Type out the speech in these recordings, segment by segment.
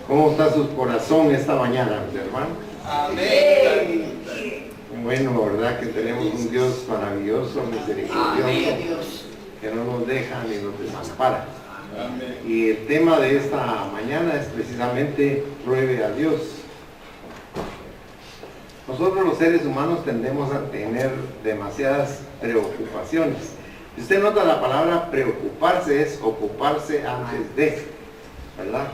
¿Cómo está su corazón esta mañana, mis hermanos? Amén. Bueno, ¿verdad? Que tenemos un Dios maravilloso, misericordioso, Amén. que no nos deja ni nos desampara. Amén. Y el tema de esta mañana es precisamente pruebe a Dios. Nosotros los seres humanos tendemos a tener demasiadas preocupaciones. Si usted nota, la palabra preocuparse es ocuparse antes de, ¿verdad?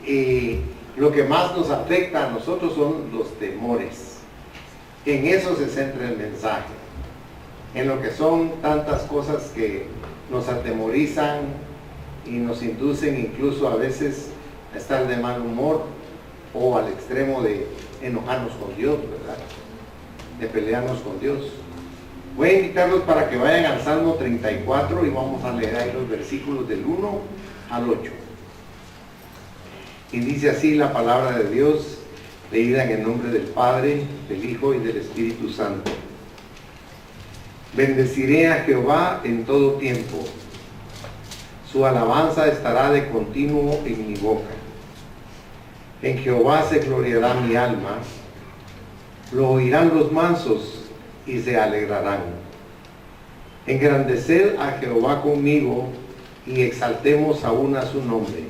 Y lo que más nos afecta a nosotros son los temores. En eso se centra el mensaje, en lo que son tantas cosas que nos atemorizan y nos inducen incluso a veces a estar de mal humor o al extremo de enojarnos con Dios, ¿verdad? De pelearnos con Dios. Voy a invitarlos para que vayan al Salmo 34 y vamos a leer ahí los versículos del 1 al 8. Y dice así la palabra de Dios, leída en el nombre del Padre, del Hijo y del Espíritu Santo. Bendeciré a Jehová en todo tiempo. Su alabanza estará de continuo en mi boca. En Jehová se gloriará mi alma. Lo oirán los mansos y se alegrarán. Engrandeced a Jehová conmigo y exaltemos aún a su nombre.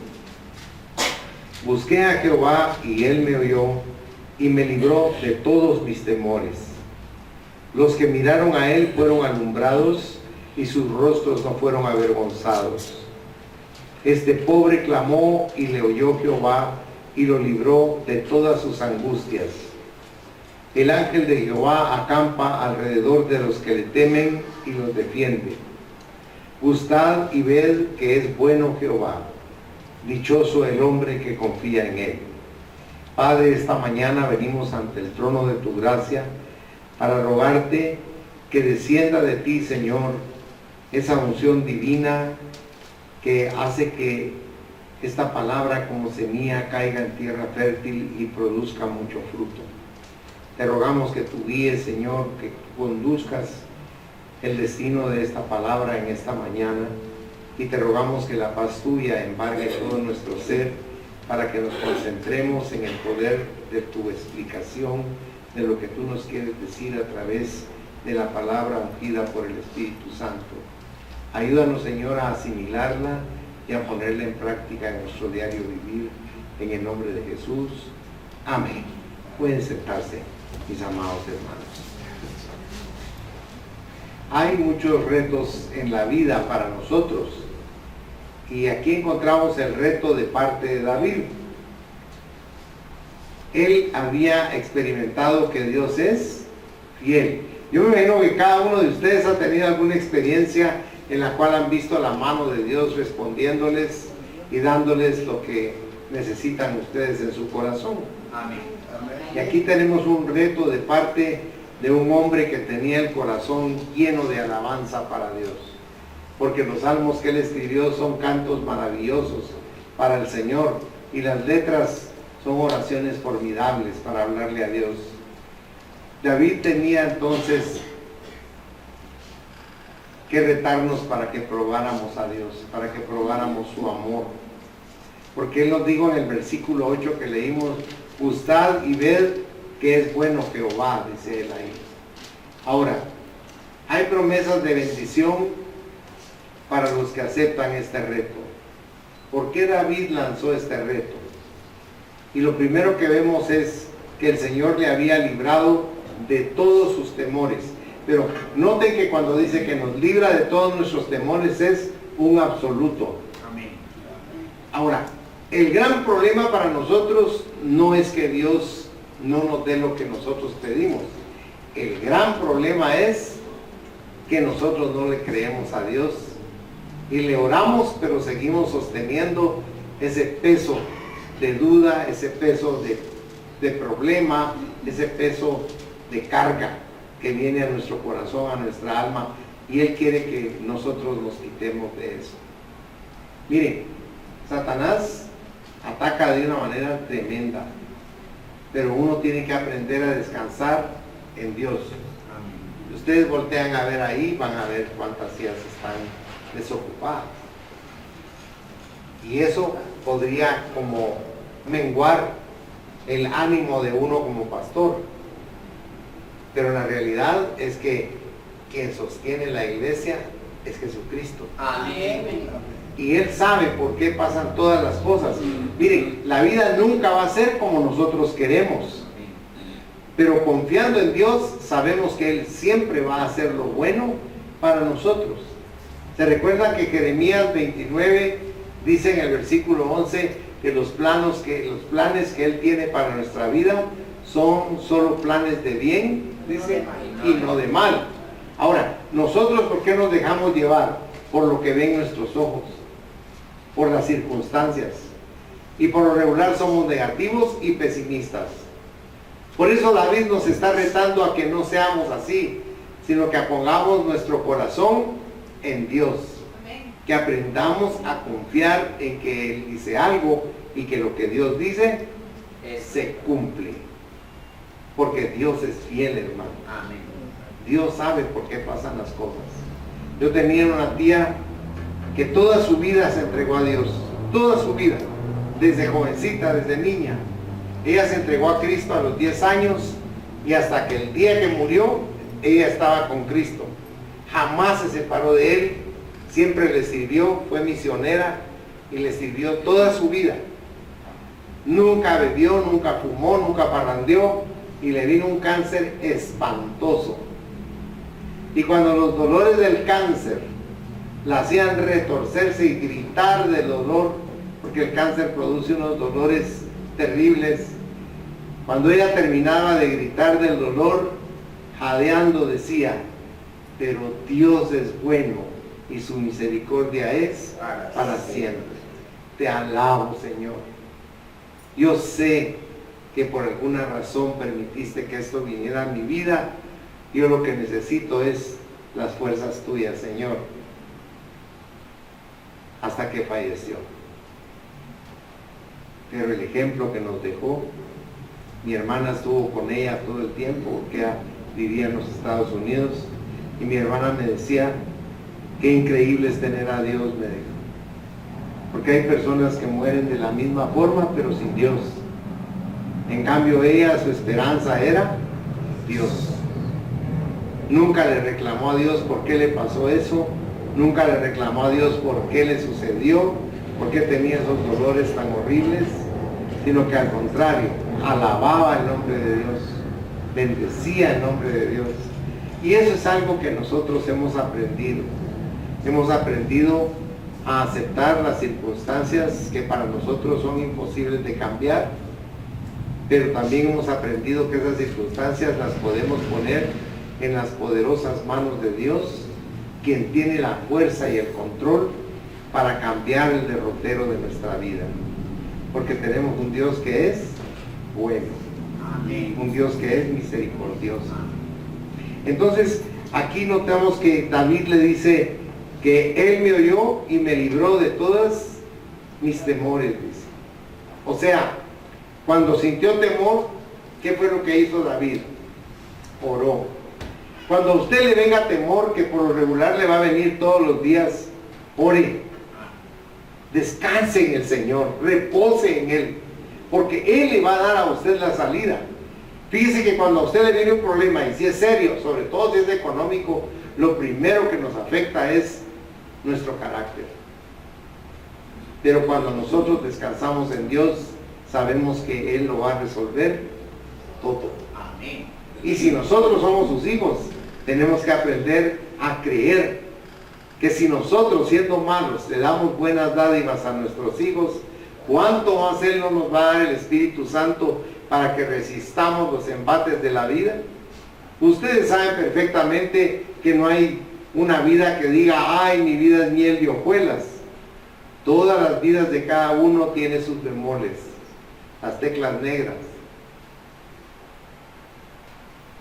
Busqué a Jehová y él me oyó y me libró de todos mis temores. Los que miraron a él fueron alumbrados y sus rostros no fueron avergonzados. Este pobre clamó y le oyó Jehová y lo libró de todas sus angustias. El ángel de Jehová acampa alrededor de los que le temen y los defiende. Gustad y ved que es bueno Jehová. Dichoso el hombre que confía en él. Padre, esta mañana venimos ante el trono de tu gracia para rogarte que descienda de ti, Señor, esa unción divina que hace que esta palabra como semilla caiga en tierra fértil y produzca mucho fruto. Te rogamos que tú guíes, Señor, que conduzcas el destino de esta palabra en esta mañana, y te rogamos que la paz tuya embargue todo nuestro ser para que nos concentremos en el poder de tu explicación de lo que tú nos quieres decir a través de la palabra ungida por el Espíritu Santo. Ayúdanos, Señor, a asimilarla y a ponerla en práctica en nuestro diario vivir, en el nombre de Jesús. Amén. Pueden sentarse, mis amados hermanos. Hay muchos retos en la vida para nosotros, y aquí encontramos el reto de parte de David. Él había experimentado que Dios es fiel. Yo me imagino que cada uno de ustedes ha tenido alguna experiencia en la cual han visto la mano de Dios respondiéndoles y dándoles lo que necesitan ustedes en su corazón. Amén. Y aquí tenemos un reto de parte de un hombre que tenía el corazón lleno de alabanza para Dios, porque los salmos que él escribió son cantos maravillosos para el Señor, y las letras son oraciones formidables para hablarle a Dios. David tenía entonces que retarnos para que probáramos a Dios, para que probáramos su amor, porque él nos dijo en el versículo 8 que leímos: gustad y ved que es bueno Jehová, dice él ahí. Ahora, hay promesas de bendición para los que aceptan este reto. ¿Por qué David lanzó este reto? Y lo primero que vemos es que el Señor le había librado de todos sus temores. Pero noten que cuando dice que nos libra de todos nuestros temores es un absoluto. Amén. Ahora, el gran problema para nosotros no es que Dios no nos dé lo que nosotros pedimos. El gran problema es que nosotros no le creemos a Dios y le oramos, pero seguimos sosteniendo ese peso de duda, ese peso de problema, ese peso de carga que viene a nuestro corazón, a nuestra alma, y Él quiere que nosotros nos quitemos de eso. Miren, Satanás ataca de una manera tremenda, pero uno tiene que aprender a descansar en Dios. Amén. Ustedes voltean a ver ahí, van a ver cuántas sillas están desocupadas. Y eso podría como menguar el ánimo de uno como pastor. Pero la realidad es que quien sostiene la iglesia es Jesucristo. Amén. Y Él sabe por qué pasan todas las cosas. Miren, la vida nunca va a ser como nosotros queremos. Pero confiando en Dios, sabemos que Él siempre va a hacer lo bueno para nosotros. ¿Se recuerda que Jeremías 29 dice en el versículo 11 que los planes que Él tiene para nuestra vida son solo planes de bien, dice, y no de mal? Ahora, nosotros, ¿por qué nos dejamos llevar? Por lo que ven nuestros ojos, por las circunstancias. Y por lo regular somos negativos y pesimistas. Por eso David nos está retando a que no seamos así, sino que pongamos nuestro corazón en Dios. Amén. Que aprendamos a confiar en que Él dice algo y que lo que Dios dice se cumple. Porque Dios es fiel, hermano. Amén. Dios sabe por qué pasan las cosas. Yo tenía una tía que toda su vida se entregó a Dios. Toda su vida. Desde jovencita, desde niña. Ella se entregó a Cristo a los 10 años y hasta que el día que murió, ella estaba con Cristo. Jamás se separó de Él, siempre le sirvió, fue misionera y le sirvió toda su vida. Nunca bebió, nunca fumó, nunca parrandeó y le vino un cáncer espantoso. Y cuando los dolores del cáncer la hacían retorcerse y gritar del dolor, porque el cáncer produce unos dolores terribles, cuando ella terminaba de gritar del dolor, jadeando decía: pero Dios es bueno y su misericordia es para siempre. Te alabo, Señor. Yo sé que por alguna razón permitiste que esto viniera a mi vida. Yo lo que necesito es las fuerzas tuyas, Señor. Hasta que falleció. Pero el ejemplo que nos dejó, mi hermana estuvo con ella todo el tiempo, porque ella vivía en los Estados Unidos, y mi hermana me decía: qué increíble es tener a Dios, me dijo. Porque hay personas que mueren de la misma forma, pero sin Dios. En cambio ella, su esperanza era Dios. Nunca le reclamó a Dios por qué le pasó eso, nunca le reclamó a Dios por qué le sucedió, por qué tenía esos dolores tan horribles, sino que al contrario, alababa el nombre de Dios, bendecía el nombre de Dios. Y eso es algo que nosotros hemos aprendido. Hemos aprendido a aceptar las circunstancias que para nosotros son imposibles de cambiar, pero también hemos aprendido que esas circunstancias las podemos poner en las poderosas manos de Dios, quien tiene la fuerza y el control para cambiar el derrotero de nuestra vida. Porque tenemos un Dios que es bueno. Amén. Un Dios que es misericordioso. Entonces, aquí notamos que David le dice que Él me oyó y me libró de todas mis temores, dice. O sea, cuando sintió temor, ¿qué fue lo que hizo David? Oró. Cuando a usted le venga temor, que por lo regular le va a venir todos los días, ore. Descanse en el Señor, repose en Él, porque Él le va a dar a usted la salida. Fíjese que cuando a usted le viene un problema, y si es serio, sobre todo si es económico, lo primero que nos afecta es nuestro carácter. Pero cuando nosotros descansamos en Dios, sabemos que Él lo va a resolver todo. Amén. Y si nosotros somos sus hijos, tenemos que aprender a creer que si nosotros, siendo malos, le damos buenas dádivas a nuestros hijos, ¿cuánto más Él no nos va a dar el Espíritu Santo para que resistamos los embates de la vida? Ustedes saben perfectamente que no hay una vida que diga: ay, mi vida es miel de hojuelas. Todas las vidas de cada uno tiene sus bemoles, las teclas negras.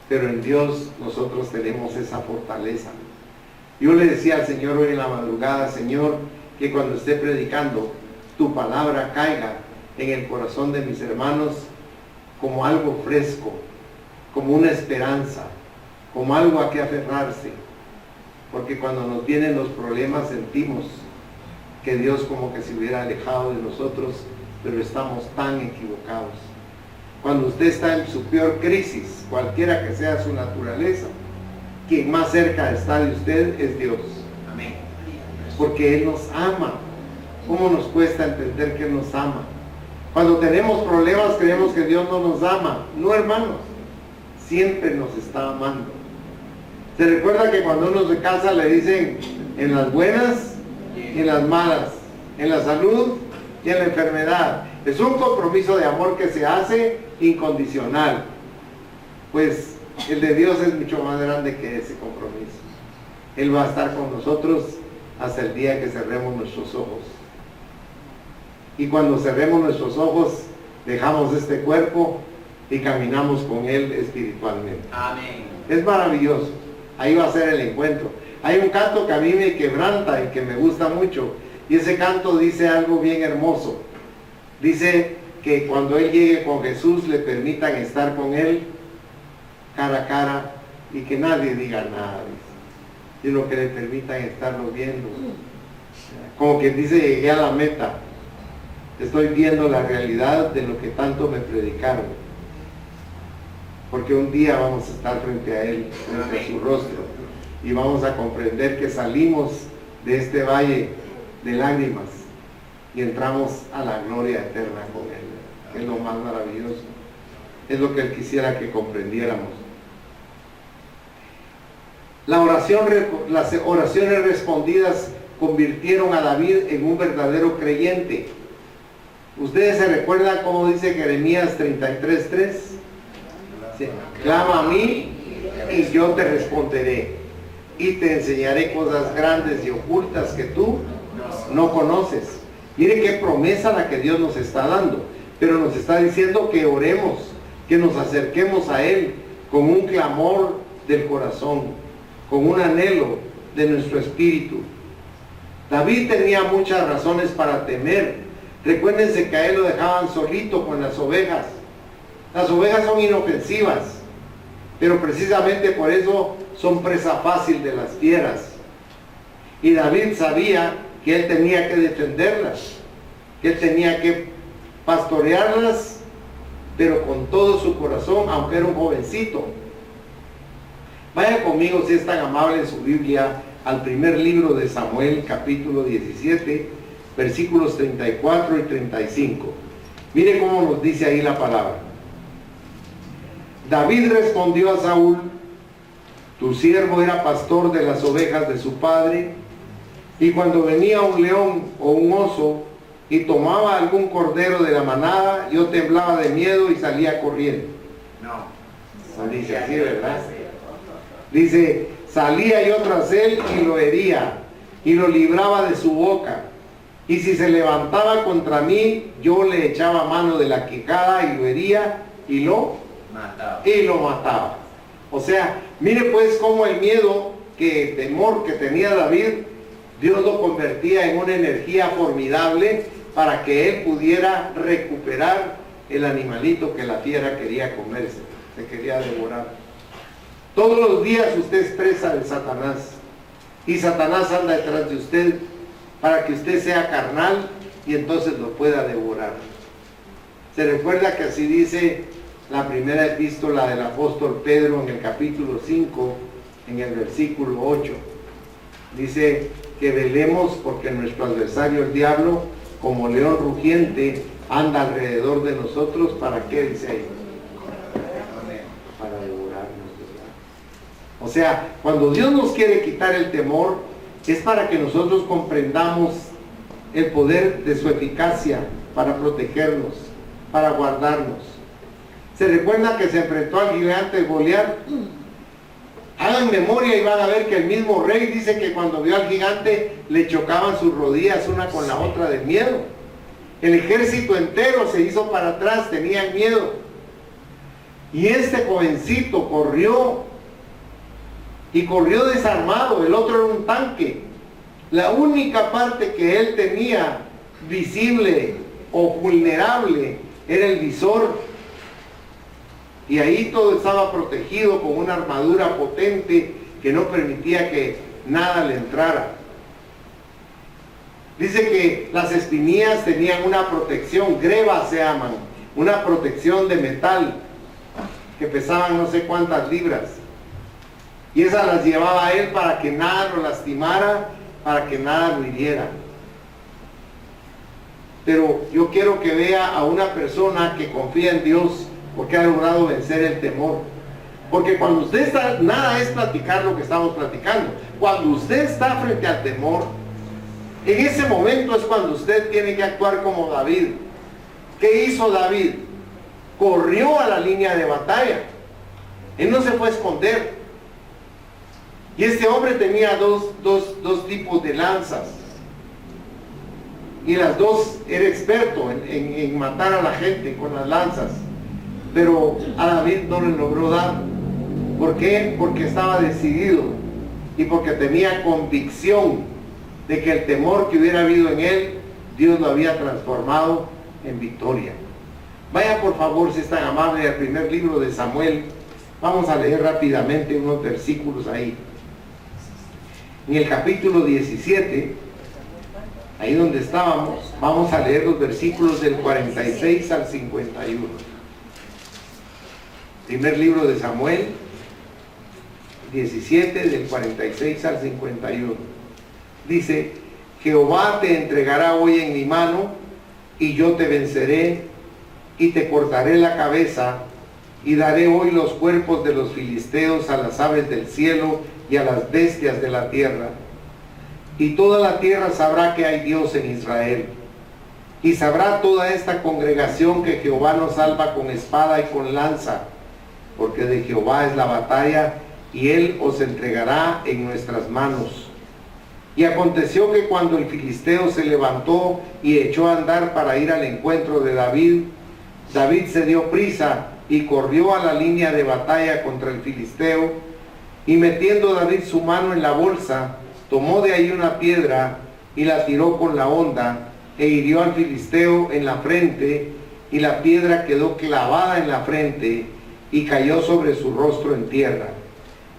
Pero en Dios nosotros tenemos esa fortaleza. Yo le decía al Señor hoy en la madrugada: Señor, que cuando esté predicando, tu palabra caiga en el corazón de mis hermanos como algo fresco, como una esperanza, como algo a que aferrarse. Porque cuando nos vienen los problemas sentimos que Dios como que se hubiera alejado de nosotros pero estamos tan equivocados. Cuando usted está en su peor crisis, cualquiera que sea su naturaleza, quien más cerca está de usted es Dios. Amén. Porque Él nos ama. ¿Cómo nos cuesta entender que Él nos ama? Cuando tenemos problemas creemos que Dios no nos ama. No, hermanos, siempre nos está amando. Se recuerda que cuando uno se casa le dicen en las buenas y en las malas, en la salud y en la enfermedad. Es un compromiso de amor que se hace incondicional. Pues el de Dios es mucho más grande que ese compromiso. Él va a estar con nosotros hasta el día que cerremos nuestros ojos. Y cuando cerremos nuestros ojos, dejamos este cuerpo y caminamos con Él espiritualmente. Amén. Es maravilloso. Ahí va a ser el encuentro. Hay un canto que a mí me quebranta y que me gusta mucho. Y ese canto dice algo bien hermoso. Dice que cuando Él llegue con Jesús, le permitan estar con Él cara a cara y que nadie diga nada, dice, sino que le permitan estarlo viendo. Como quien dice, llegué a la meta. Estoy viendo la realidad de lo que tanto me predicaron. Porque un día vamos a estar frente a Él, frente a su rostro, y vamos a comprender que salimos de este valle de lágrimas y entramos a la gloria eterna con Él. Es lo más maravilloso. Es lo que Él quisiera que comprendiéramos. Las oraciones respondidas convirtieron a David en un verdadero creyente. ¿Ustedes se recuerdan cómo dice Jeremías 33:3? Sí. Clama a mí y yo te responderé y te enseñaré cosas grandes y ocultas que tú no conoces. Mire qué promesa la que Dios nos está dando, pero nos está diciendo que oremos, que nos acerquemos a Él con un clamor del corazón, con un anhelo de nuestro espíritu. David tenía muchas razones para temer. Recuérdense que a él lo dejaban solito con las ovejas. Las ovejas son inofensivas, pero precisamente por eso son presa fácil de las fieras. Y David sabía que él tenía que defenderlas, que él tenía que pastorearlas, pero con todo su corazón, aunque era un jovencito. Vaya conmigo, si es tan amable, en su Biblia, al primer libro de Samuel, capítulo 17, versículos 34 y 35. Mire cómo nos dice ahí la palabra. David respondió a Saúl: tu siervo era pastor de las ovejas de su padre, y cuando venía un león o un oso y tomaba algún cordero de la manada, yo temblaba de miedo y salía corriendo. No dice así, ¿verdad? Dice, salía yo tras él y lo hería, y lo libraba de su boca. Y si se levantaba contra mí, yo le echaba mano de la quijada y lo hería y lo mataba. O sea, mire pues cómo el miedo, temor que tenía David, Dios lo convertía en una energía formidable para que él pudiera recuperar el animalito que la fiera quería comerse, se quería devorar. Todos los días usted es presa de Satanás, y Satanás anda detrás de usted para que usted sea carnal y entonces lo pueda devorar. Se recuerda que así dice la primera epístola del apóstol Pedro en el capítulo 5, en el versículo 8. Dice que velemos porque nuestro adversario el diablo, como león rugiente, anda alrededor de nosotros. ¿Para qué? Dice ahí. Para devorarnos. O sea, cuando Dios nos quiere quitar el temor, es para que nosotros comprendamos el poder de su eficacia para protegernos, para guardarnos. ¿Se recuerda que se enfrentó al gigante Goliat? Hagan memoria y van a ver que el mismo rey dice que cuando vio al gigante le chocaban sus rodillas una con la otra de miedo. El ejército entero se hizo para atrás, tenían miedo. Y este jovencito corrió desarmado. El otro era un tanque. La única parte que él tenía visible o vulnerable era el visor, y ahí todo estaba protegido con una armadura potente que no permitía que nada le entrara. Dice que las espinillas tenían una protección, grebas se llaman, una protección de metal, que pesaban no sé cuántas libras. Y esas las llevaba él para que nada lo lastimara, para que nada lo hiriera. Pero yo quiero que vea a una persona que confía en Dios porque ha logrado vencer el temor. Porque cuando usted está, nada es platicar lo que estamos platicando. Cuando usted está frente al temor, en ese momento es cuando usted tiene que actuar como David. ¿Qué hizo David? Corrió a la línea de batalla. Él no se fue a esconder. Y este hombre tenía dos tipos de lanzas. Y las dos era experto en matar a la gente con las lanzas. Pero a David no le logró dar. ¿Por qué? Porque estaba decidido y porque tenía convicción de que el temor que hubiera habido en él, Dios lo había transformado en victoria. Vaya por favor, si es tan amable, al primer libro de Samuel. Vamos a leer rápidamente unos versículos ahí. En el capítulo 17, ahí donde estábamos, vamos a leer los versículos del 46 al 51. Primer libro de Samuel, 17, del 46 al 51. Dice: Jehová te entregará hoy en mi mano, y yo te venceré, y te cortaré la cabeza, y daré hoy los cuerpos de los filisteos a las aves del cielo y a las bestias de la tierra. Y toda la tierra sabrá que hay Dios en Israel. Y sabrá toda esta congregación que Jehová nos salva con espada y con lanza, porque de Jehová es la batalla, y él os entregará en nuestras manos. Y aconteció que cuando el filisteo se levantó y echó a andar para ir al encuentro de David, David se dio prisa y corrió a la línea de batalla contra el filisteo, y metiendo David su mano en la bolsa, tomó de ahí una piedra y la tiró con la honda, e hirió al filisteo en la frente, y la piedra quedó clavada en la frente, y cayó sobre su rostro en tierra.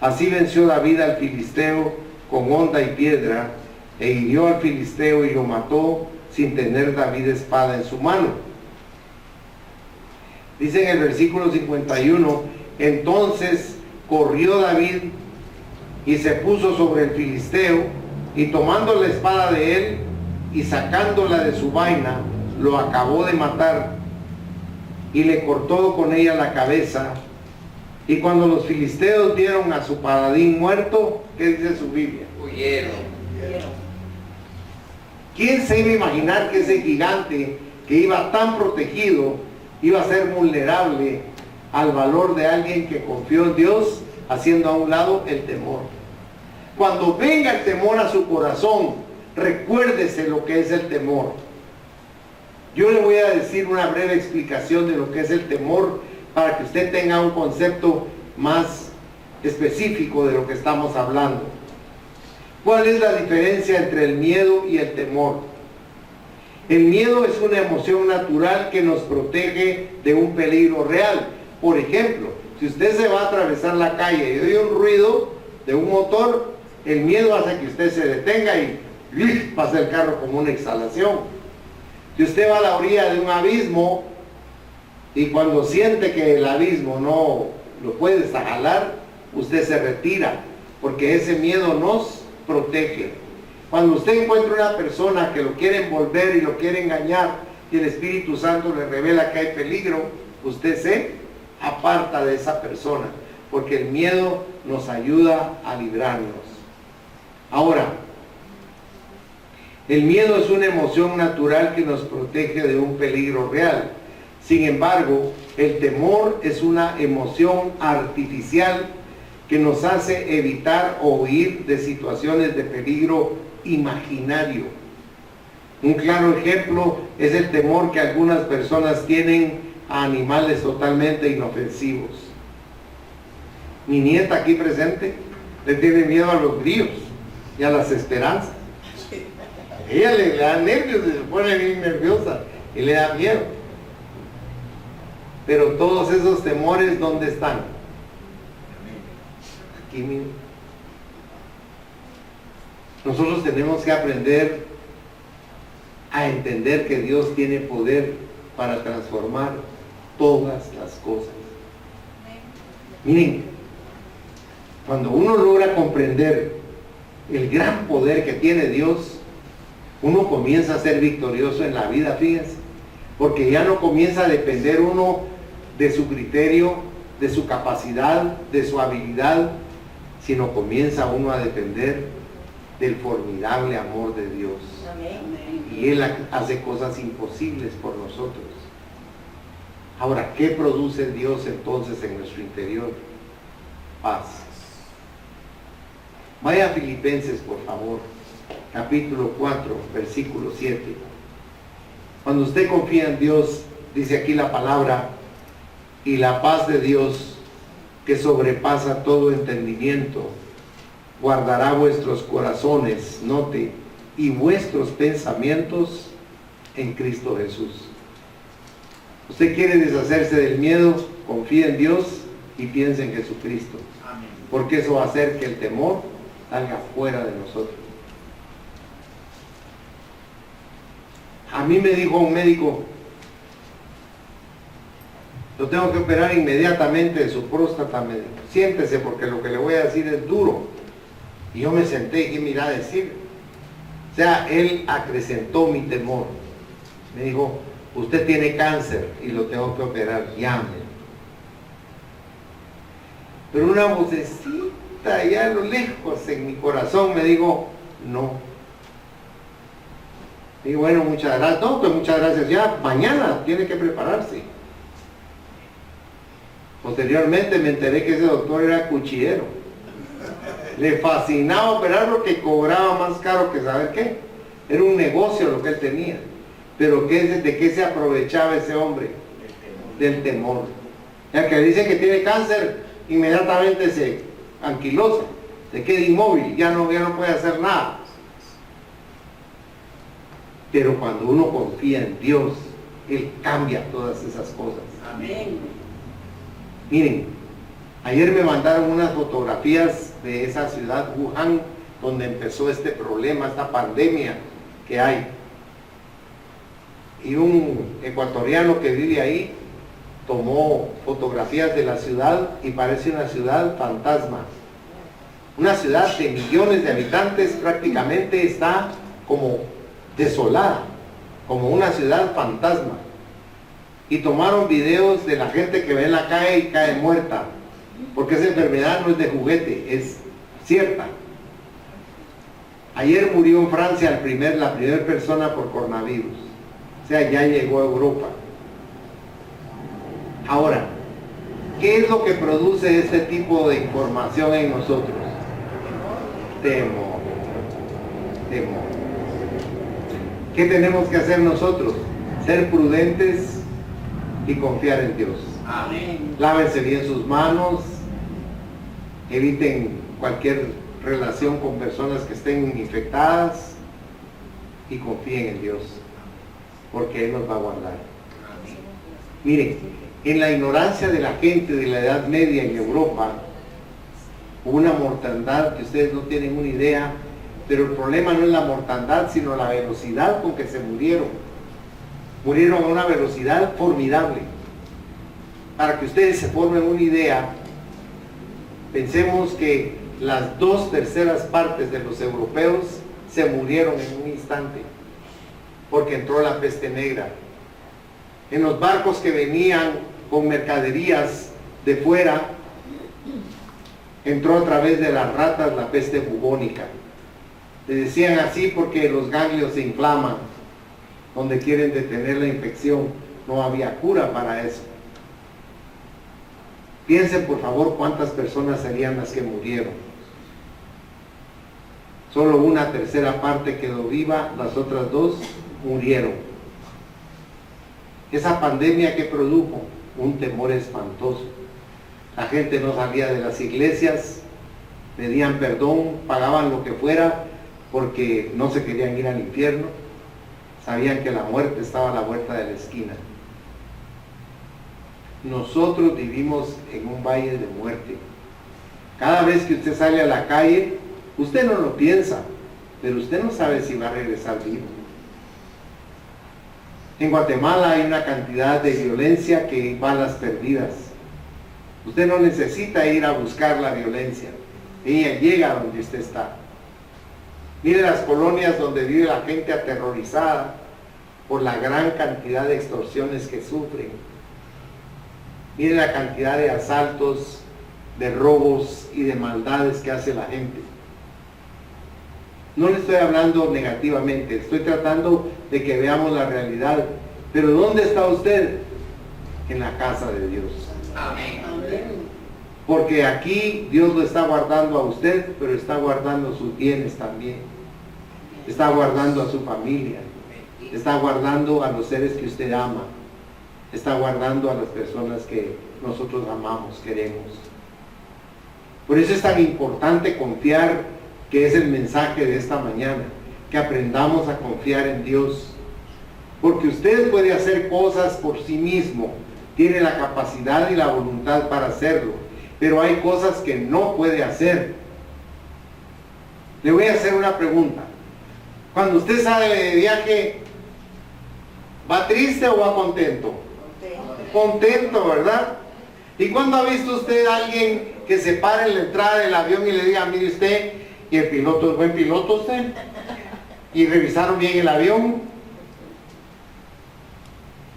Así venció David al filisteo con honda y piedra, e hirió al filisteo y lo mató, sin tener David espada en su mano. Dice en el versículo 51, entonces corrió David y se puso sobre el filisteo, y tomando la espada de él y sacándola de su vaina, lo acabó de matar, y le cortó con ella la cabeza. Y cuando los filisteos vieron a su paladín muerto, ¿qué dice su Biblia? Huyeron. ¿Quién se iba a imaginar que ese gigante que iba tan protegido iba a ser vulnerable al valor de alguien que confió en Dios, haciendo a un lado el temor? Cuando venga el temor a su corazón, recuérdese lo que es el temor. Yo le voy a decir una breve explicación de lo que es el temor, para que usted tenga un concepto más específico de lo que estamos hablando. ¿Cuál es la diferencia entre el miedo y el temor? El miedo es una emoción natural que nos protege de un peligro real. Por ejemplo, si usted se va a atravesar la calle y oye un ruido de un motor, el miedo hace que usted se detenga y pasa el carro como una exhalación. Si usted va a la orilla de un abismo y cuando siente que el abismo no lo puede jalar, usted se retira, porque ese miedo nos protege. Cuando usted encuentra una persona que lo quiere envolver y lo quiere engañar, y el Espíritu Santo le revela que hay peligro, usted se aparta de esa persona, porque el miedo nos ayuda a librarnos. Ahora, el miedo es una emoción natural que nos protege de un peligro real. Sin embargo, el temor es una emoción artificial que nos hace evitar o huir de situaciones de peligro imaginario. Un claro ejemplo es el temor que algunas personas tienen a animales totalmente inofensivos. Mi nieta aquí presente le tiene miedo a los grillos y a las esperanzas. Ella le da nervios, se pone bien nerviosa y le da miedo. Pero todos esos temores, ¿dónde están? Aquí mismo. Nosotros tenemos que aprender a entender que Dios tiene poder para transformar todas las cosas. Miren, cuando uno logra comprender el gran poder que tiene Dios, uno comienza a ser victorioso en la vida, fíjense, porque ya no comienza a depender uno de su criterio, de su capacidad, de su habilidad, sino comienza uno a depender del formidable amor de Dios. Y Él hace cosas imposibles por nosotros. Ahora, ¿qué produce Dios entonces en nuestro interior? Paz. Vaya a Filipenses, por favor, capítulo 4, versículo 7. Cuando usted confía en Dios, dice aquí la palabra, y la paz de Dios, que sobrepasa todo entendimiento, guardará vuestros corazones, note, y vuestros pensamientos en Cristo Jesús. Usted quiere deshacerse del miedo, confíe en Dios y piense en Jesucristo. Amén. Porque eso va a hacer que el temor salga fuera de nosotros. A mí me dijo un médico, lo tengo que operar inmediatamente de su próstata. Me dijo, siéntese porque lo que le voy a decir es duro. Y yo me senté y mira a decir. O sea, él acrecentó mi temor. Me dijo, usted tiene cáncer y lo tengo que operar, llame. Pero una vocecita allá a lo lejos en mi corazón me dijo, no. Y bueno, muchas gracias. No, pues muchas gracias. Ya, mañana tiene que prepararse. Posteriormente me enteré que ese doctor era cuchillero. Le fascinaba operar porque cobraba más caro que saber qué. Era un negocio lo que él tenía. Pero ¿de qué se aprovechaba ese hombre? Del temor. Ya que le dicen que tiene cáncer, inmediatamente se anquilosa, se queda inmóvil, ya no puede hacer nada. Pero cuando uno confía en Dios, Él cambia todas esas cosas. Amén. Miren, ayer me mandaron unas fotografías de esa ciudad, Wuhan, donde empezó este problema, esta pandemia que hay. Y un ecuatoriano que vive ahí tomó fotografías de la ciudad y parece una ciudad fantasma. Una ciudad de millones de habitantes prácticamente está como desolada, como una ciudad fantasma. Y tomaron videos de la gente que ve en la calle y cae muerta, porque esa enfermedad no es de juguete, es cierta. Ayer murió en Francia la primera persona por coronavirus, o sea, ya llegó a Europa. Ahora, ¿qué es lo que produce este tipo de información en nosotros? Temor. Temor. ¿Qué tenemos que hacer nosotros? Ser prudentes y confiar en Dios. Amén. Lávense bien sus manos, eviten cualquier relación con personas que estén infectadas y confíen en Dios, porque Él nos va a guardar. Miren, en la ignorancia de la gente de la Edad Media en Europa, hubo una mortandad que ustedes no tienen una idea, pero el problema no es la mortandad, sino la velocidad con que se murieron. Murieron a una velocidad formidable. Para que ustedes se formen una idea, pensemos que las 2/3 partes de los europeos se murieron en un instante, porque entró la peste negra. En los barcos que venían con mercaderías de fuera, entró a través de las ratas la peste bubónica. Le decían así porque los ganglios se inflaman, donde quieren detener la infección. No había cura para eso. Piensen por favor cuántas personas serían las que murieron. Solo 1/3 parte quedó viva, las otras 2 murieron. Esa pandemia que produjo un temor espantoso. La gente no salía de las iglesias, pedían perdón, pagaban lo que fuera porque no se querían ir al infierno. Sabían que la muerte estaba a la vuelta de la esquina. Nosotros vivimos en un valle de muerte. Cada vez que usted sale a la calle, usted no lo piensa, pero usted no sabe si va a regresar vivo. En Guatemala hay una cantidad de violencia que va a las perdidas. Usted no necesita ir a buscar la violencia. Ella llega donde usted está. Mire las colonias donde vive la gente aterrorizada por la gran cantidad de extorsiones que sufren. Mire la cantidad de asaltos, de robos y de maldades que hace la gente. No le estoy hablando negativamente, estoy tratando de que veamos la realidad. Pero ¿dónde está usted? En la casa de Dios. Amén. Porque aquí Dios lo está guardando a usted, pero está guardando sus bienes también. Está guardando a su familia. Está guardando a los seres que usted ama. Está guardando a las personas que nosotros amamos, queremos. Por eso es tan importante confiar, que es el mensaje de esta mañana, que aprendamos a confiar en Dios. Porque usted puede hacer cosas por sí mismo, tiene la capacidad y la voluntad para hacerlo, pero hay cosas que no puede hacer. Le voy a hacer una pregunta. Cuando usted sale de viaje, ¿va triste o va contento? Contento, ¿verdad? ¿Y cuándo ha visto usted a alguien que se pare en la entrada del avión y le diga, mire usted, y el piloto es buen piloto usted? ¿Y revisaron bien el avión?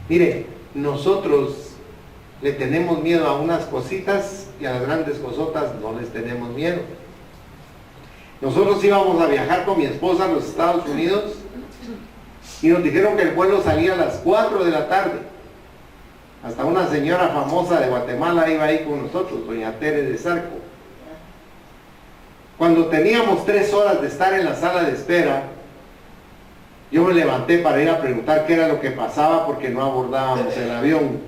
Mire, nosotros le tenemos miedo a unas cositas y a las grandes cosotas no les tenemos miedo. Nosotros íbamos a viajar con mi esposa a los Estados Unidos y nos dijeron que el vuelo salía a las 4 de la tarde. Hasta una señora famosa de Guatemala iba ahí con nosotros, doña Tere de Zarco. Cuando teníamos 3 horas de estar en la sala de espera, yo me levanté para ir a preguntar qué era lo que pasaba porque no abordábamos el avión.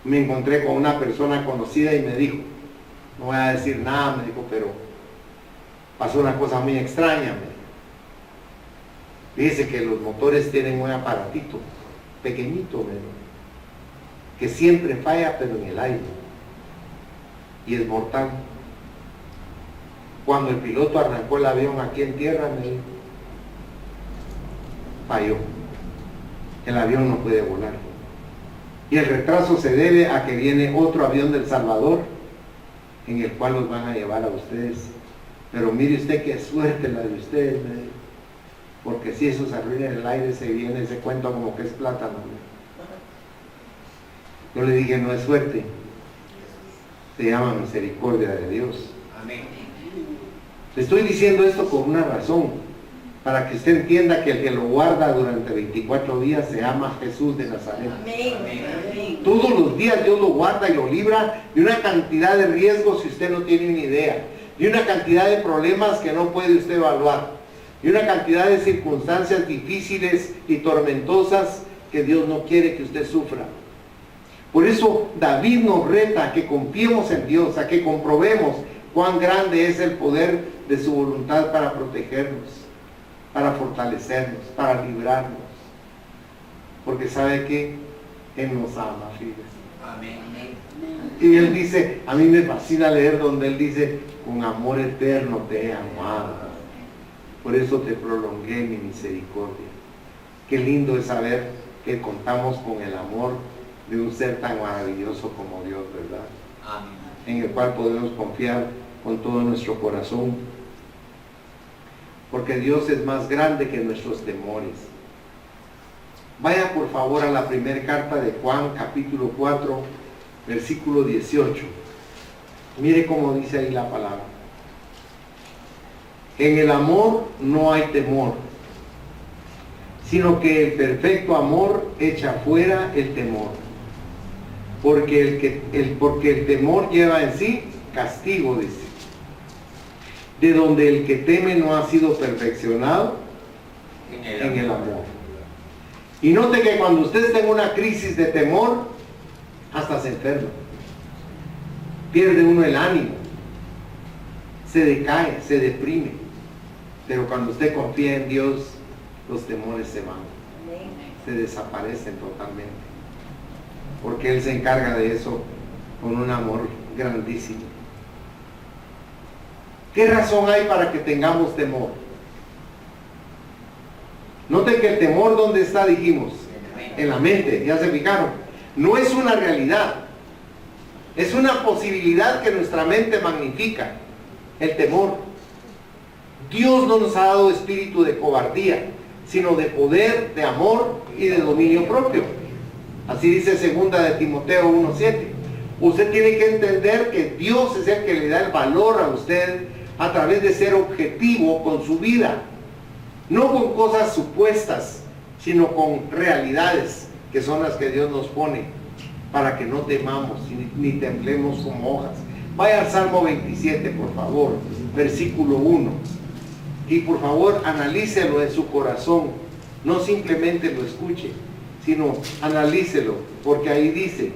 Me encontré con una persona conocida y me dijo, no voy a decir nada, me dijo, pero pasó una cosa muy extraña. Dice que los motores tienen un aparatito pequeñito, me dijo, que siempre falla pero en el aire y es mortal. Cuando el piloto arrancó el avión aquí en tierra, me dijo, falló, el avión no puede volar y el retraso se debe a que viene otro avión del Salvador en el cual los van a llevar a ustedes, pero mire usted qué suerte la de ustedes, me dijo, porque si eso se arruina en el aire se viene ese cuento como que es plátano. Yo le dije, no es suerte, se llama misericordia de Dios. Amén. Le estoy diciendo esto con una razón, para que usted entienda que el que lo guarda durante 24 días se llama Jesús de Nazaret. Amén. Todos los días Dios lo guarda y lo libra de una cantidad de riesgos si usted no tiene ni idea, de una cantidad de problemas que no puede usted evaluar, de una cantidad de circunstancias difíciles y tormentosas que Dios no quiere que usted sufra. Por eso David nos reta a que confiemos en Dios, a que comprobemos cuán grande es el poder de su voluntad para protegernos, para fortalecernos, para librarnos. Porque sabe que Él nos ama, fíjese. Amén. Y Él dice, a mí me fascina leer donde Él dice, con amor eterno te he amado. Por eso te prolongué mi misericordia. Qué lindo es saber que contamos con el amor de un ser tan maravilloso como Dios, ¿verdad? Amén. En el cual podemos confiar con todo nuestro corazón. Porque Dios es más grande que nuestros temores. Vaya por favor a la primera carta de Juan, capítulo 4, versículo 18. Mire cómo dice ahí la palabra. En el amor no hay temor, sino que el perfecto amor echa fuera el temor. Porque el temor lleva en sí castigo, dice. De donde el que teme no ha sido perfeccionado en el amor. Y note que cuando usted está en una crisis de temor, hasta se enferma. Pierde uno el ánimo. Se decae, se deprime. Pero cuando usted confía en Dios, los temores se van. Se desaparecen totalmente. Porque Él se encarga de eso con un amor grandísimo. ¿Qué razón hay para que tengamos temor? No Note que el temor, ¿dónde está? Dijimos, en la mente, ya se fijaron. No es una realidad, es una posibilidad que nuestra mente magnifica, el temor. Dios no nos ha dado espíritu de cobardía, sino de poder, de amor y de dominio propio. Así dice 2 de Timoteo 1:7. Usted tiene que entender que Dios es el que le da el valor a usted a través de ser objetivo con su vida. No con cosas supuestas, sino con realidades que son las que Dios nos pone para que no temamos ni temblemos como hojas. Vaya al Salmo 27, por favor, versículo 1. Y por favor, analícelo en su corazón. No simplemente lo escuche, sino analícelo, porque ahí dice: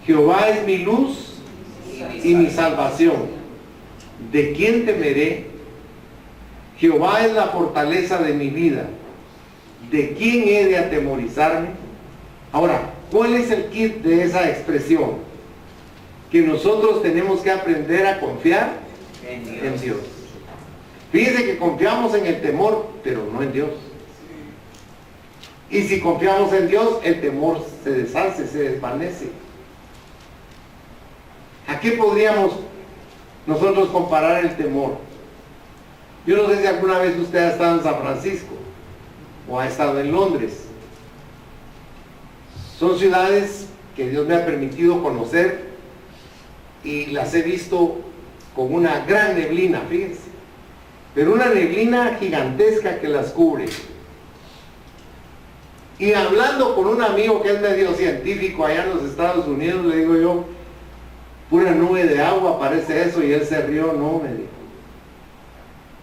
Jehová es mi luz y mi salvación. ¿De quién temeré? Jehová es la fortaleza de mi vida. ¿De quién he de atemorizarme? Ahora, ¿cuál es el kit de esa expresión? Que nosotros tenemos que aprender a confiar en Dios. Fíjense que confiamos en el temor, pero no en Dios. Y si confiamos en Dios, el temor se deshace, se desvanece. ¿A qué podríamos nosotros comparar el temor? Yo no sé si alguna vez usted ha estado en San Francisco o ha estado en Londres. Son ciudades que Dios me ha permitido conocer y las he visto con una gran neblina, fíjense. Pero una neblina gigantesca que las cubre. Y hablando con un amigo que es medio científico allá en los Estados Unidos, le digo yo, pura nube de agua parece eso, y él se rió. No, me dijo,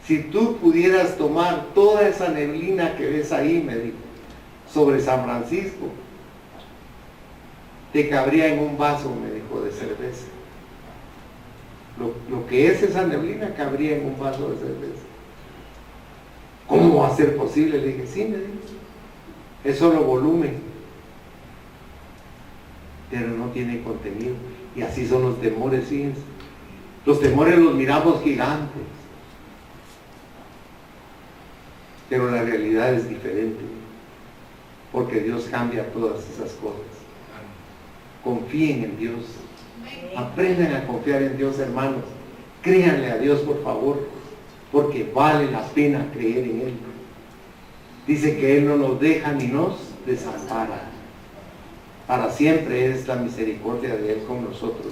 si tú pudieras tomar toda esa neblina que ves ahí, me dijo, sobre San Francisco, te cabría en un vaso, me dijo, de cerveza. Lo que es esa neblina cabría en un vaso de cerveza. ¿Cómo va a ser posible? Le dije, sí, me dijo, es solo volumen, pero no tiene contenido. Y así son los temores, fíjense. Los temores los miramos gigantes, pero la realidad es diferente, porque Dios cambia todas esas cosas. Confíen en Dios, aprendan a confiar en Dios, hermanos. Créanle a Dios, por favor, porque vale la pena creer en Él. Dice que Él no nos deja ni nos desampara. Para siempre es la misericordia de Él con nosotros.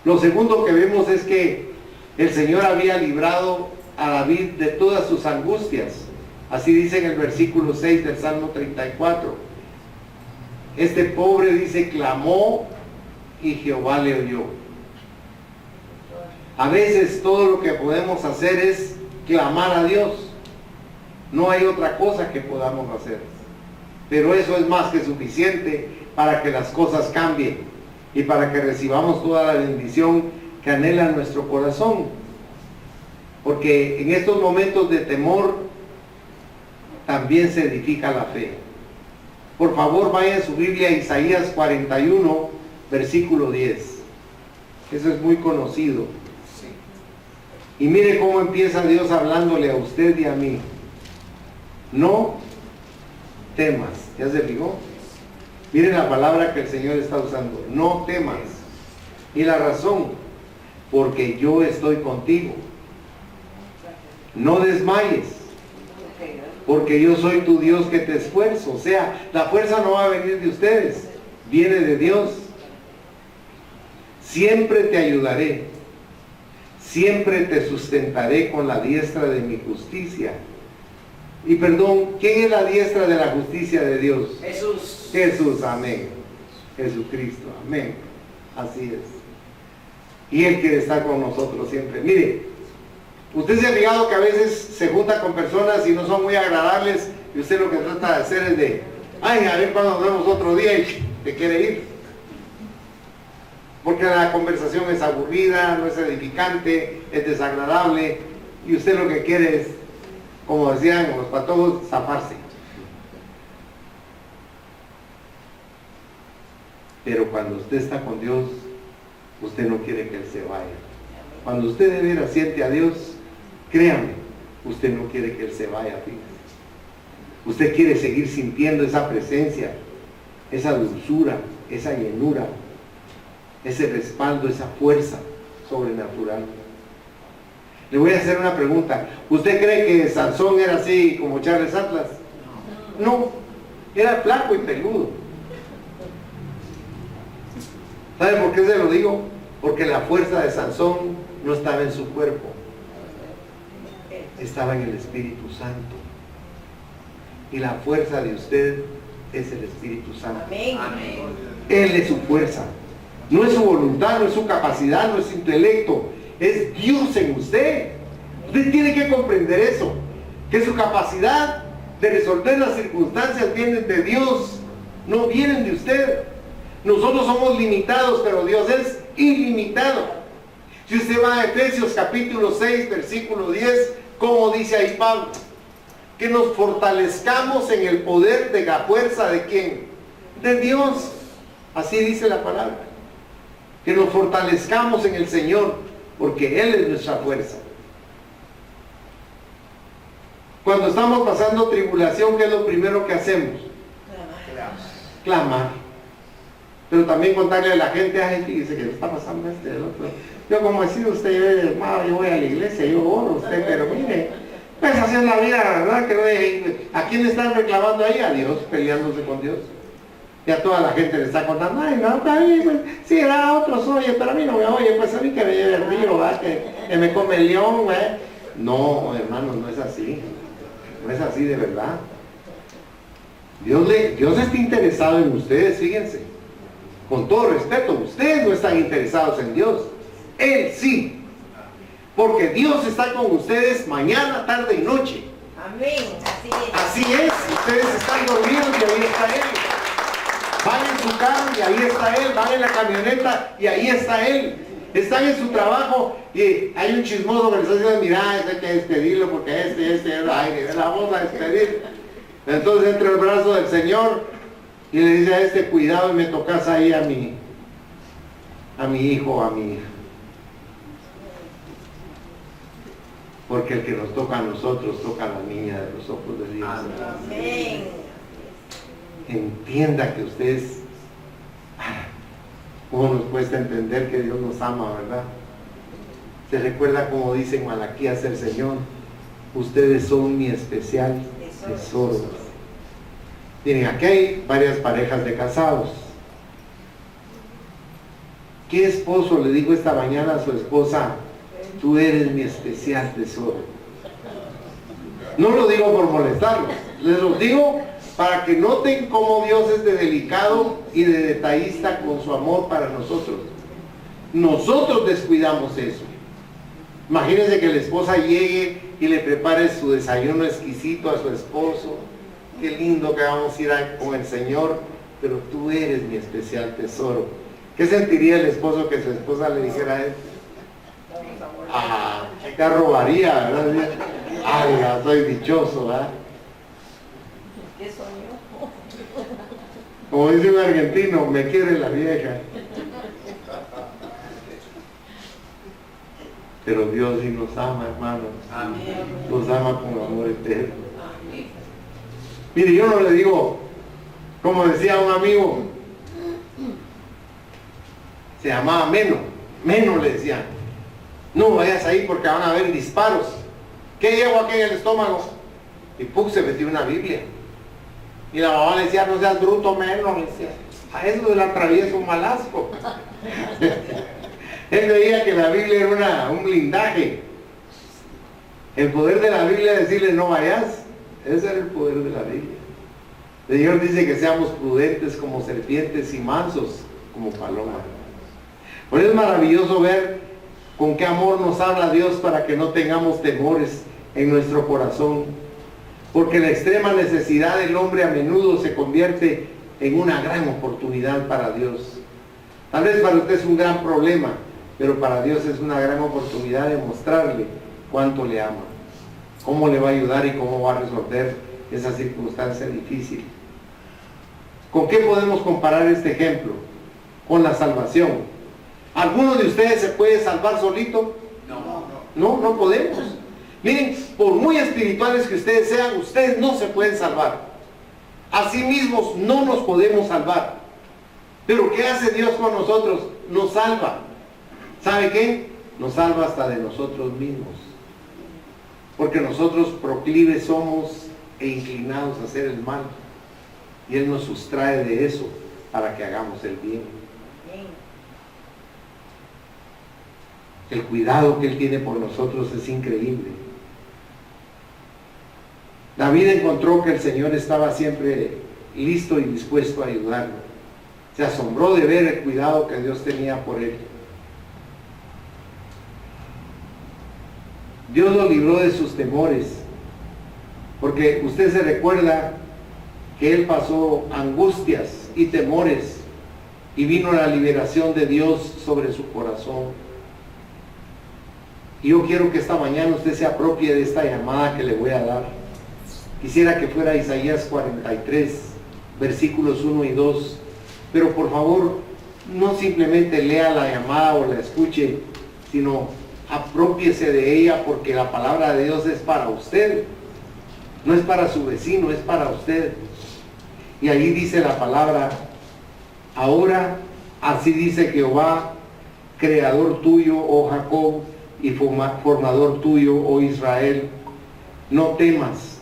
Lo segundo que vemos es que el Señor había librado a David de todas sus angustias. Así dice en el versículo 6 del Salmo 34. Este pobre, dice, clamó y Jehová le oyó. A veces todo lo que podemos hacer es clamar a Dios. No hay otra cosa que podamos hacer. Pero eso es más que suficiente para que las cosas cambien y para que recibamos toda la bendición que anhela nuestro corazón. Porque en estos momentos de temor también se edifica la fe. Por favor, vaya en su Biblia a Isaías 41, versículo 10. Eso es muy conocido. Y mire cómo empieza Dios hablándole a usted y a mí. No temas. ¿Ya se fijó? Miren la palabra que el Señor está usando. No temas. Y la razón, porque yo estoy contigo. No desmayes, porque yo soy tu Dios que te esfuerzo. O sea, la fuerza no va a venir de ustedes, viene de Dios. Siempre te ayudaré, siempre te sustentaré con la diestra de mi justicia. Y perdón, ¿quién es la diestra de la justicia de Dios? Jesús. Jesús, amén. Jesucristo, amén. Así es. Y Él quiere estar con nosotros siempre. Mire, usted se ha fijado que a veces se junta con personas y no son muy agradables, y usted lo que trata de hacer es de, ay, a ver cuándo nos vemos otro día, y te quiere ir. Porque la conversación es aburrida, no es edificante, es desagradable, y usted lo que quiere es, como decían los patojos, zafarse. Pero cuando usted está con Dios, usted no quiere que Él se vaya. Cuando usted de veras siente a Dios, créame, usted no quiere que Él se vaya, fíjese. Usted quiere seguir sintiendo esa presencia, esa dulzura, esa llenura, ese respaldo, esa fuerza sobrenatural. Le voy a hacer una pregunta. ¿Usted cree que Sansón era así como Charles Atlas? No, era flaco y peludo. ¿Sabe por qué se lo digo? Porque la fuerza de Sansón no estaba en su cuerpo, estaba en el Espíritu Santo. Y la fuerza de usted es el Espíritu Santo. Amén. Amén. Él es su fuerza. No es su voluntad, no es su capacidad, no es su intelecto. Es Dios en usted. Usted tiene que comprender eso. Que su capacidad de resolver las circunstancias vienen de Dios, no vienen de usted. Nosotros somos limitados, pero Dios es ilimitado. Si usted va a Efesios capítulo 6, versículo 10, como dice ahí Pablo, que nos fortalezcamos en el poder de la fuerza de ¿quién? De Dios. Así dice la palabra. Que nos fortalezcamos en el Señor, porque Él es nuestra fuerza. Cuando estamos pasando tribulación, ¿qué es lo primero que hacemos? Clamar. Pero también contarle a la gente, ay, fíjese que le está pasando el otro. Yo como decía usted, hermano, yo voy a la iglesia, yo oro usted, pero mire, pues así es la vida, ¿verdad? Que ¿a quién le están reclamando ahí? A Dios, peleándose con Dios. Y a toda la gente le está contando, ay, no, a mí, pues, sí, a otros oye, pero a mí no me oye, pues a mí que me lleve el río, ¿verdad? Que me come el león, ¿verdad? No, hermanos, no es así. No es así de verdad. Dios está interesado en ustedes, fíjense. Con todo respeto, ustedes no están interesados en Dios. Él sí. Porque Dios está con ustedes mañana, tarde y noche. Amén. Así es. Así es. Ustedes están dormidos y ahí está Él. Van en su carro y ahí está Él. Van en la camioneta y ahí está Él. Están en su trabajo y hay un chismoso que les está diciendo, mira, hay que despedirlo porque ay, la vamos a despedir. Entonces entra el brazo del Señor y le dice a este, cuidado y me tocas ahí a mi hijo, a mi hija. Porque el que nos toca a nosotros, toca a la niña de los ojos de Dios. Amén. Entienda que ustedes, ¿cómo nos cuesta entender que Dios nos ama, verdad? Se recuerda como dice en Malaquías el Señor, ustedes son mi especial tesoro. Miren, aquí hay varias parejas de casados. ¿Qué esposo le dijo esta mañana a su esposa, tú eres mi especial tesoro? No lo digo por molestarlos, les lo digo para que noten cómo Dios es de delicado y de detallista con su amor para nosotros. Nosotros descuidamos eso. Imagínense que la esposa llegue y le prepare su desayuno exquisito a su esposo. Qué lindo que vamos a ir con el Señor, pero tú eres mi especial tesoro. ¿Qué sentiría el esposo que su esposa le dijera a él? Ah, ¿qué robaría, verdad? Ay, ya soy dichoso, ¿verdad? ¿Qué soñó? Como dice un argentino, me quiere la vieja. Pero Dios sí nos ama, hermanos. Amén. Nos ama con amor eterno. Amén. Mire, yo no le digo, como decía un amigo, se llamaba Meno le decían, no vayas ahí porque van a haber disparos. ¿Qué llevo aquí en el estómago? Y ¡pum! Se metió una Biblia. Y la mamá le decía, no seas bruto, Meno, le decía, a eso de la atraviesa un mal asco. Él veía que la Biblia era un blindaje. El poder de la Biblia es decirle no vayas. Ese era el poder de la Biblia. El Señor dice que seamos prudentes como serpientes y mansos como palomas. Por eso es maravilloso ver con qué amor nos habla Dios para que no tengamos temores en nuestro corazón. Porque la extrema necesidad del hombre a menudo se convierte en una gran oportunidad para Dios. Tal vez para usted es un gran problema, pero para Dios es una gran oportunidad de mostrarle cuánto le ama, cómo le va a ayudar y cómo va a resolver esa circunstancia difícil. ¿Con qué podemos comparar este ejemplo? Con la salvación. ¿Alguno de ustedes se puede salvar solito? No. No, no podemos. Miren, por muy espirituales que ustedes sean, ustedes no se pueden salvar. A sí mismos no nos podemos salvar. Pero ¿qué hace Dios con nosotros? Nos salva. ¿Sabe qué? Nos salva hasta de nosotros mismos. Porque nosotros proclives somos e inclinados a hacer el mal. Y Él nos sustrae de eso para que hagamos el bien. Amén. El cuidado que Él tiene por nosotros es increíble. David encontró que el Señor estaba siempre listo y dispuesto a ayudarlo. Se asombró de ver el cuidado que Dios tenía por él. Dios lo libró de sus temores, porque usted se recuerda que él pasó angustias y temores y vino la liberación de Dios sobre su corazón. Y yo quiero que esta mañana usted se apropie de esta llamada que le voy a dar. Quisiera que fuera Isaías 43, versículos 1 y 2, pero por favor no simplemente lea la llamada o la escuche, sino aprópiese de ella, porque la palabra de Dios es para usted, no es para su vecino, es para usted. Y allí dice la palabra: ahora así dice Jehová, creador tuyo, oh Jacob, y formador tuyo, oh Israel, no temas,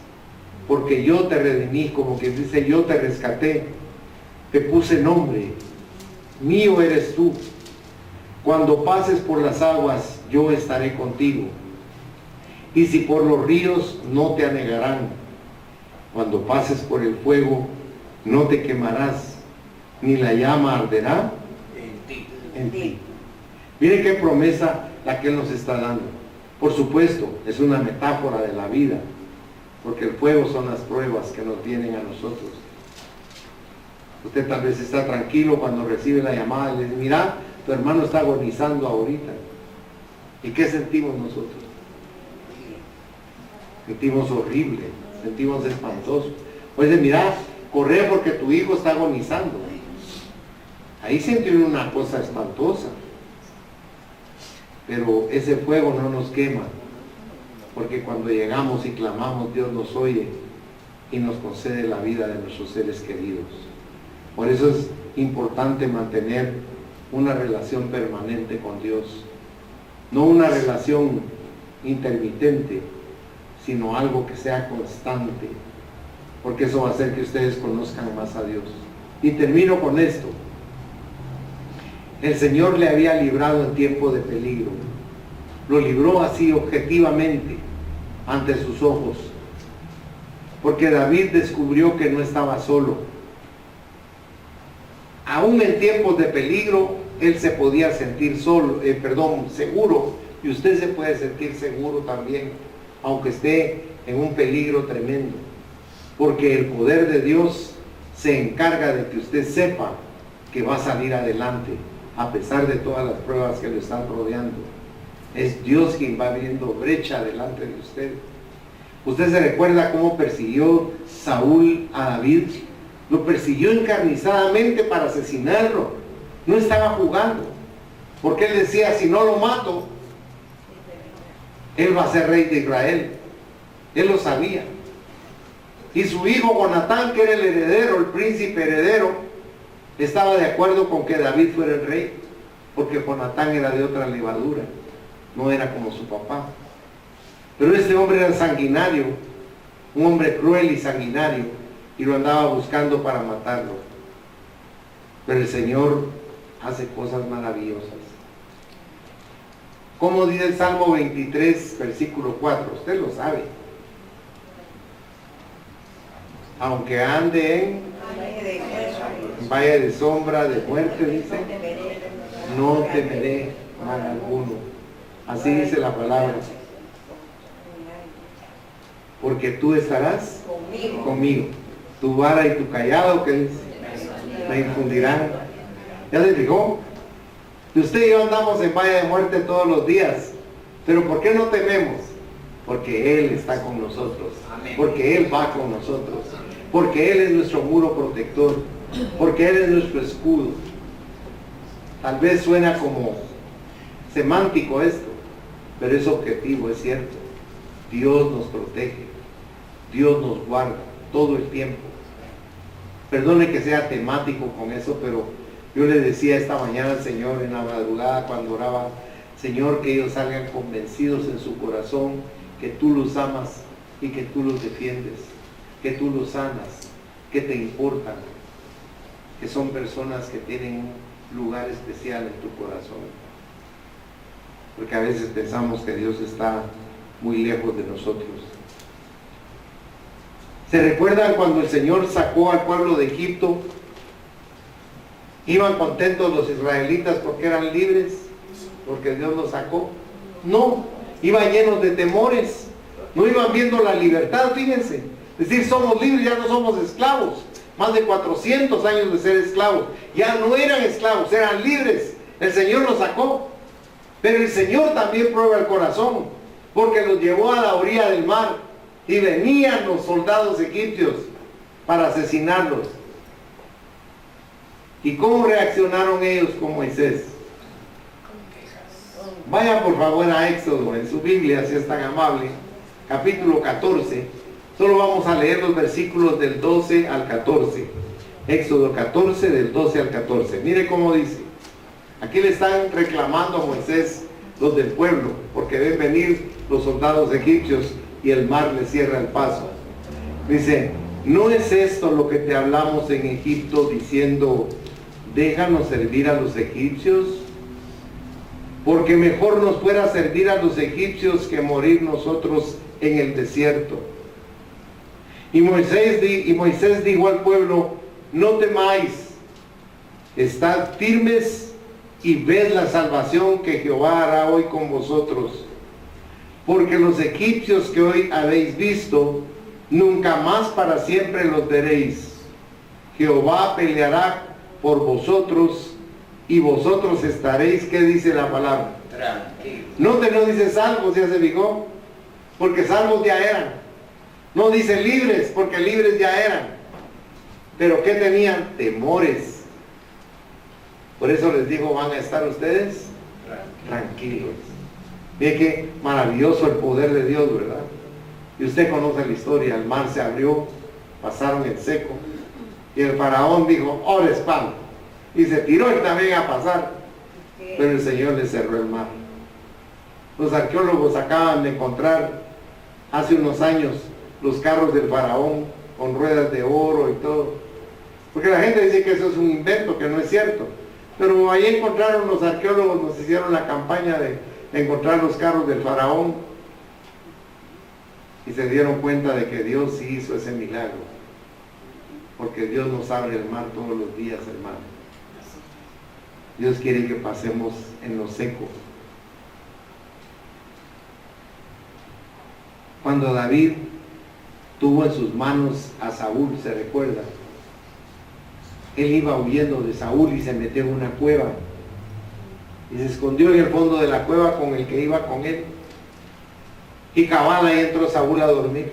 porque yo te redimí, como quien dice, yo te rescaté, te puse nombre, mío eres tú. Cuando pases por las aguas, yo estaré contigo, y si por los ríos, no te anegarán. Cuando pases por el fuego, no te quemarás, ni la llama arderá en ti. Miren qué promesa la que Él nos está dando. Por supuesto, es una metáfora de la vida, porque el fuego son las pruebas que nos vienen a nosotros. Usted tal vez está tranquilo cuando recibe la llamada y le dice: mira, tu hermano está agonizando ahorita. ¿Y qué sentimos nosotros? Sentimos horrible, sentimos espantoso. O dice: mira, corre porque tu hijo está agonizando. Ahí siente una cosa espantosa. Pero ese fuego no nos quema, porque cuando llegamos y clamamos, Dios nos oye y nos concede la vida de nuestros seres queridos. Por eso es importante mantener una relación permanente con Dios, no una relación intermitente, sino algo que sea constante, porque eso va a hacer que ustedes conozcan más a Dios. Y termino con esto. El Señor le había librado en tiempo de peligro. Lo libró así objetivamente ante sus ojos, porque David descubrió que no estaba solo. Aún en tiempos de peligro, él se podía sentir seguro, y usted se puede sentir seguro también, aunque esté en un peligro tremendo, porque el poder de Dios se encarga de que usted sepa que va a salir adelante, a pesar de todas las pruebas que lo están rodeando. Es Dios quien va abriendo brecha delante de usted. Usted se recuerda cómo persiguió Saúl a David. Lo persiguió encarnizadamente para asesinarlo. No estaba jugando, porque él decía: si no lo mato, él va a ser rey de Israel. Él lo sabía. Y su hijo Jonatán, que era el heredero, el príncipe heredero, estaba de acuerdo con que David fuera el rey, porque Jonatán era de otra levadura, no era como su papá. Pero este hombre era sanguinario, un hombre cruel y sanguinario, y lo andaba buscando para matarlo. Pero el Señor hace cosas maravillosas. Como dice el Salmo 23, versículo 4, usted lo sabe. Aunque ande en valle de sombra, de muerte, dice, no temeré mal alguno. Así dice la palabra. Porque tú estarás conmigo. Tu vara y tu callado, que dice, me infundirán. ¿Ya se fijó? Y usted y yo andamos en valle de muerte todos los días. Pero ¿por qué no tememos? Porque Él está con nosotros. Porque Él va con nosotros. Porque Él es nuestro muro protector. Porque Él es nuestro escudo. Tal vez suena como semántico esto, pero es objetivo, es cierto. Dios nos protege, Dios nos guarda todo el tiempo. Perdone que sea temático con eso, pero yo le decía esta mañana al Señor en la madrugada cuando oraba, Señor, que ellos salgan convencidos en su corazón que tú los amas y que tú los defiendes, que tú los sanas, que te importan, que son personas que tienen un lugar especial en tu corazón. Porque a veces pensamos que Dios está muy lejos de nosotros. ¿Se recuerdan cuando el Señor sacó al pueblo de Egipto? ¿Iban contentos los israelitas porque eran libres? ¿Porque Dios los sacó? No, iban llenos de temores. No iban viendo la libertad, fíjense. Es decir, somos libres, ya no somos esclavos. Más de 400 años de ser esclavos. Ya no eran esclavos, eran libres. El Señor los sacó. Pero el Señor también prueba el corazón, porque los llevó a la orilla del mar y venían los soldados egipcios para asesinarlos. ¿Y cómo reaccionaron ellos con Moisés? Vaya por favor a Éxodo, en su Biblia, si es tan amable, capítulo 14. Solo vamos a leer los versículos del 12 al 14. Éxodo 14, del 12 al 14. Mire cómo dice. Aquí le están reclamando a Moisés los del pueblo, porque ven venir los soldados egipcios y el mar les cierra el paso. Dice, ¿no es esto lo que te hablamos en Egipto diciendo, déjanos servir a los egipcios? Porque mejor nos fuera servir a los egipcios que morir nosotros en el desierto. Y Moisés dijo al pueblo, no temáis, estad firmes y ved la salvación que Jehová hará hoy con vosotros. Porque los egipcios que hoy habéis visto, nunca más para siempre los veréis. Jehová peleará por vosotros y vosotros estaréis, ¿qué dice la palabra? Tranquilo. No dice salvos, ya se fijó, porque salvos ya eran. No dice libres, porque libres ya eran. Pero ¿qué tenían? Temores. Por eso les digo, van a estar ustedes tranquilos. Miren qué maravilloso el poder de Dios, ¿verdad? Y usted conoce la historia, el mar se abrió, pasaron en seco, y el faraón dijo, ora espanto, y se tiró él también a pasar, pero el Señor le cerró el mar. Los arqueólogos acaban de encontrar hace unos años los carros del faraón con ruedas de oro y todo, porque la gente dice que eso es un invento, que no es cierto, pero ahí encontraron los arqueólogos, nos hicieron la campaña de encontrar los carros del faraón y se dieron cuenta de que Dios sí hizo ese milagro, porque Dios nos abre el mar todos los días, hermano. Dios quiere que pasemos en lo seco. Cuando David tuvo en sus manos a Saúl, ¿se recuerda? Él iba huyendo de Saúl y se metió en una cueva y se escondió en el fondo de la cueva con el que iba con él, y cabal ahí entró Saúl a dormir,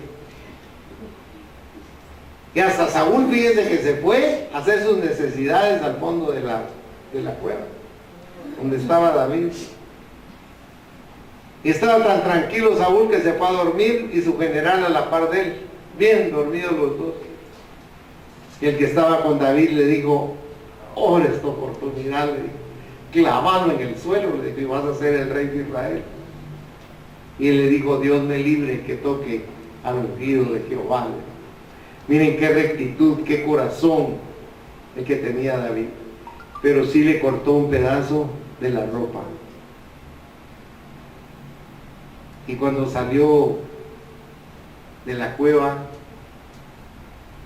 y hasta Saúl, fíjense que se fue a hacer sus necesidades al fondo de la cueva donde estaba David, y estaba tan tranquilo Saúl que se fue a dormir y su general a la par de él, bien dormidos los dos. Y el que estaba con David le dijo, ahora esta oportunidad, le dijo, clavado en el suelo, le dijo, y vas a ser el rey de Israel. Y él le dijo, Dios me libre que toque al ungido de Jehová. Miren qué rectitud, qué corazón el que tenía David. Pero sí le cortó un pedazo de la ropa. Y cuando salió de la cueva,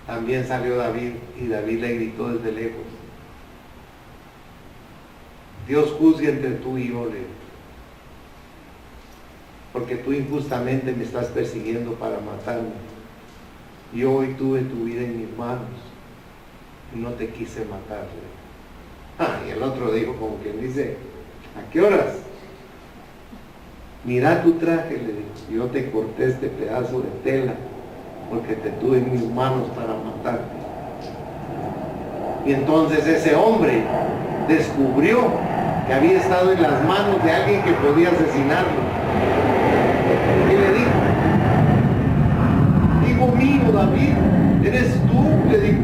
también salió David, y David le gritó desde lejos, Dios juzgue entre tú y yo, le dijo, porque tú injustamente me estás persiguiendo para matarme. Yo hoy tuve tu vida en mis manos y no te quise matar. Y el otro dijo, como quien dice, ¿a qué horas? Mira tu traje, le dijo, yo te corté este pedazo de tela porque te tuve en mis manos para matarte. Y entonces ese hombre descubrió que había estado en las manos de alguien que podía asesinarlo. Y le dijo, mío, David, eres tú, le dijo,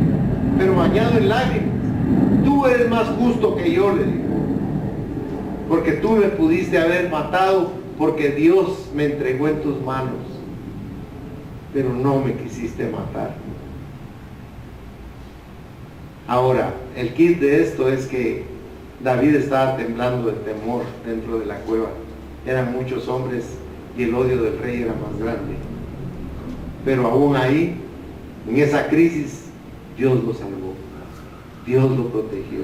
pero bañado en lágrimas. Tú eres más justo que yo, le dijo, porque tú me pudiste haber matado, porque Dios me entregó en tus manos, pero no me quisiste matar. Ahora, el kit de esto es que David estaba temblando de temor dentro de la cueva. Eran muchos hombres y el odio del rey era más grande. Pero aún ahí, en esa crisis, Dios lo salvó. Dios lo protegió.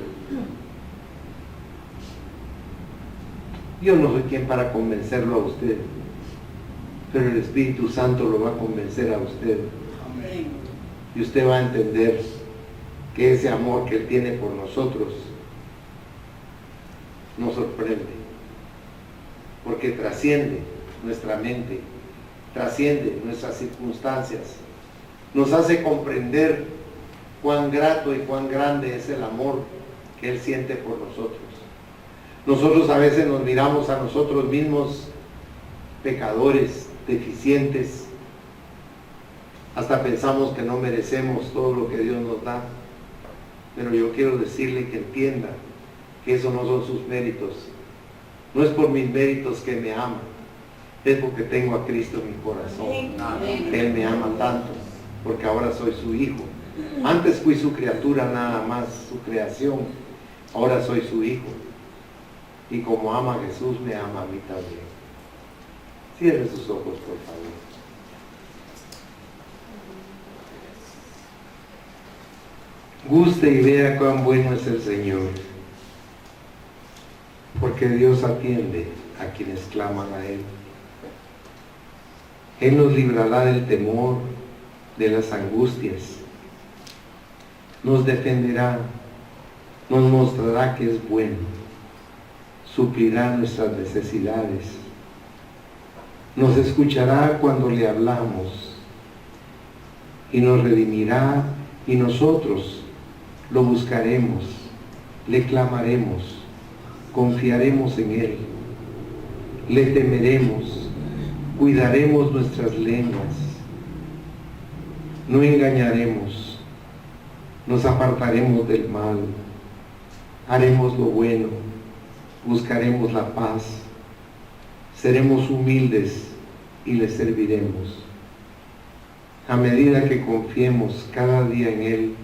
Yo no soy quien para convencerlo a usted, pero el Espíritu Santo lo va a convencer a usted. Amén. Y usted va a entender que ese amor que Él tiene por nosotros nos sorprende, porque trasciende nuestra mente, trasciende nuestras circunstancias, nos hace comprender cuán grato y cuán grande es el amor que Él siente por nosotros. Nosotros a veces nos miramos a nosotros mismos pecadores, deficientes, hasta pensamos que no merecemos todo lo que Dios nos da, pero yo quiero decirle que entienda que eso no son sus méritos, no es por mis méritos que me ama, es porque tengo a Cristo en mi corazón. Amén. Él me ama tanto, porque ahora soy su hijo. Antes fui su criatura nada más, su creación, ahora soy su hijo. Y como ama a Jesús, me ama a mí también. Cierre sus ojos, por favor. Guste y vea cuán bueno es el Señor, porque Dios atiende a quienes claman a Él. Él nos librará del temor, de las angustias, nos defenderá, nos mostrará que es bueno, suplirá nuestras necesidades, nos escuchará cuando le hablamos y nos redimirá, y nosotros lo buscaremos, le clamaremos, confiaremos en Él, le temeremos, cuidaremos nuestras lenguas, no engañaremos, nos apartaremos del mal, haremos lo bueno, buscaremos la paz, seremos humildes y le serviremos. A medida que confiemos cada día en Él,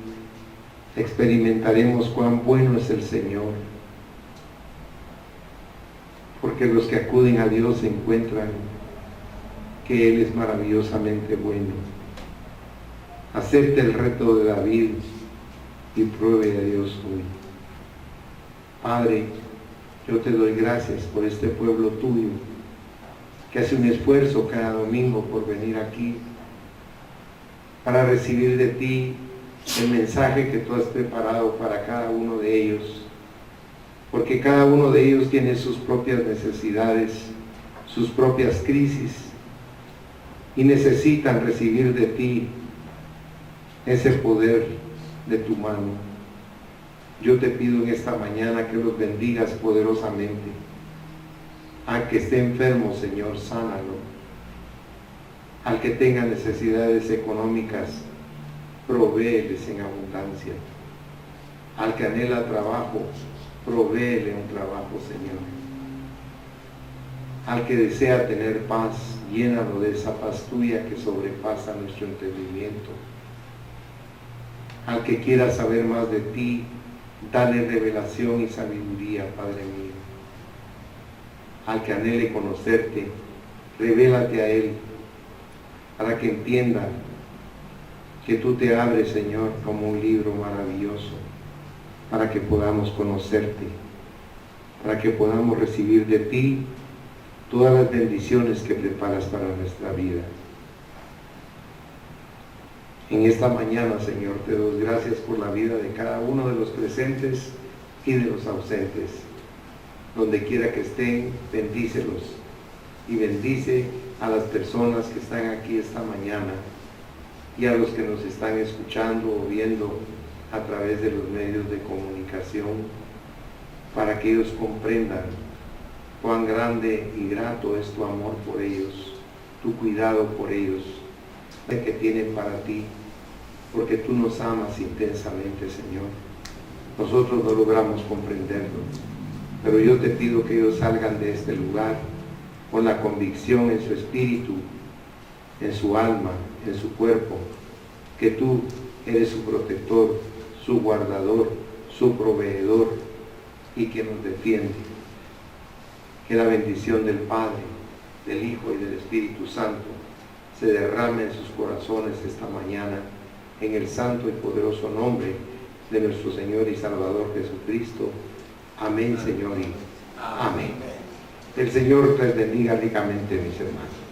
experimentaremos cuán bueno es el Señor, porque los que acuden a Dios encuentran que Él es maravillosamente bueno. Acepte el reto de David y pruebe a Dios hoy. Padre, yo te doy gracias por este pueblo tuyo, que hace un esfuerzo cada domingo por venir aquí, para recibir de ti el mensaje que tú has preparado para cada uno de ellos, porque cada uno de ellos tiene sus propias necesidades, sus propias crisis, y necesitan recibir de ti ese poder de tu mano. Yo te pido en esta mañana que los bendigas poderosamente. Al que esté enfermo, Señor, sánalo. Al que tenga necesidades económicas, provéeles en abundancia. Al que anhela trabajo, provéele un trabajo, Señor. Al que desea tener paz, llénalo de esa paz tuya que sobrepasa nuestro entendimiento. Al que quiera saber más de ti, dale revelación y sabiduría, Padre mío. Al que anhele conocerte, revélate a Él, para que entienda que tú te abres, Señor, como un libro maravilloso, para que podamos conocerte, para que podamos recibir de ti todas las bendiciones que preparas para nuestra vida. En esta mañana, Señor, te doy gracias por la vida de cada uno de los presentes y de los ausentes. Donde quiera que estén, bendícelos y bendice a las personas que están aquí esta mañana y a los que nos están escuchando o viendo a través de los medios de comunicación, para que ellos comprendan cuán grande y grato es tu amor por ellos, tu cuidado por ellos, que tienen para ti, porque tú nos amas intensamente, Señor. Nosotros no logramos comprenderlo, pero yo te pido que ellos salgan de este lugar con la convicción en su espíritu, en su alma, en su cuerpo, que tú eres su protector, su guardador, su proveedor y que nos defiende. Que la bendición del Padre, del Hijo y del Espíritu Santo se derrame en sus corazones esta mañana, en el santo y poderoso nombre de nuestro Señor y Salvador Jesucristo. Amén, Señor, y amén. El Señor les bendiga ricamente, mis hermanos.